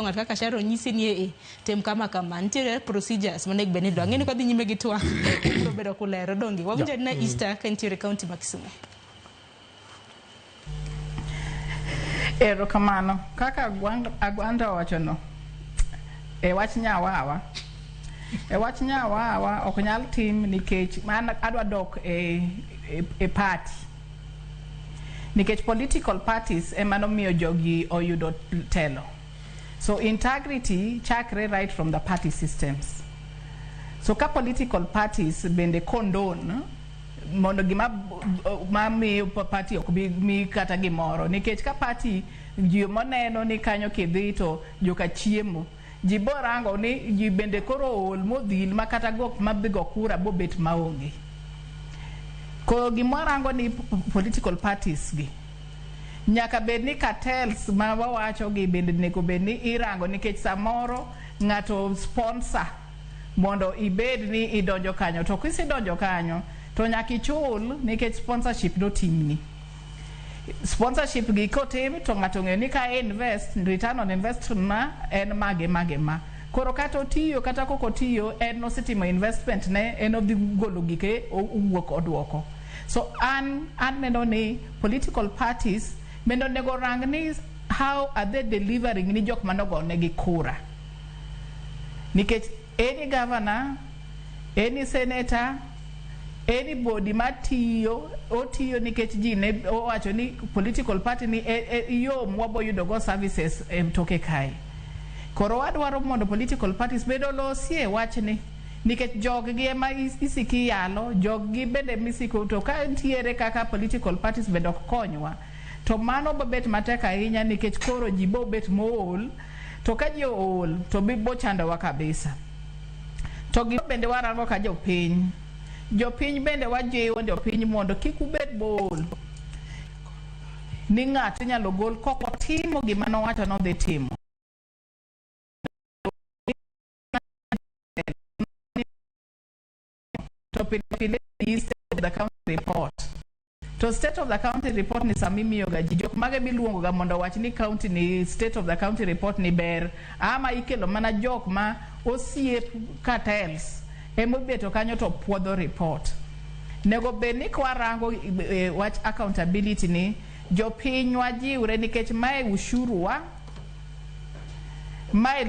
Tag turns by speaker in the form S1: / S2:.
S1: ngat kaka sharo nyisi ni tem kama nitiere procedures manego beni do ng'eni kodhi nyime gi twak biro bedo kulero dongi wawinjo na Easter ka nitiere county ma Kisumu.
S2: Erokamano kaka agwanda wachono wach nyawawa ok nyal tim nikech man adwa dok e party nikech political parties emano miyo jogi oyudo telo. So integrity chakre right from the party systems. So ka political parties bende condone mondo gima miyo party ok bi mi kata gimoro nikech ka party ji moneno ni kanyo kidhi to joka chiemo ji borango ni ji bende koro ol modhil makata gok mabigo kura bobet maonge. Ko gimorango ni political parties gi nyaka bed ni cartels ma wawacho gi bende nego bed ni irango nikech samoro ng'ato sponsor mondo ibed ni idonjo kanyo to kisidonjo kanyo to nyaka ichul nikech sponsorship do timni. Sponsorship gi kotim to ng'ato ng'eyo ni ka invest return on investment ma en mage koro kata otiyo kata koko otiyo en nosetimo investment ne en odhi golo gike owuok odwoko. So an neno ni political parties mendo nego rang ni how are they delivering ni jok manogo negi kura nikech any governor, any senator, anybody otiyo nikech ji ne owacho ni political party ni yo mwabo yudo go services toke kai. Koro adwaro mondo political parties bedo losie wach ni nikech jog gi ema isiki yalo jog gi bende misiko to ka ntiere kaka political parties bedo konywa to mano bobet matek ahinya nikech koro ji bobet mool to ka ji ool to bibo chandowa kabisa. To gi bende warango ka jopiny bende wajiwo jopiny mondo kik ubed bool ni ng'ato nyalo gol koko timo gima nowacho nodhi timo. To pile state of the county report. To state of the county report ni samimi yoga ji jok mage biluongo ga mondo wach ni county ni state of the county report ni ber ama ikelo mana jok ma osiep cartels emobeto kanyo to puodho report. Nego bed ni kwarango wach accountability ni jopiny wajiwre nikech mae ushuru wa mae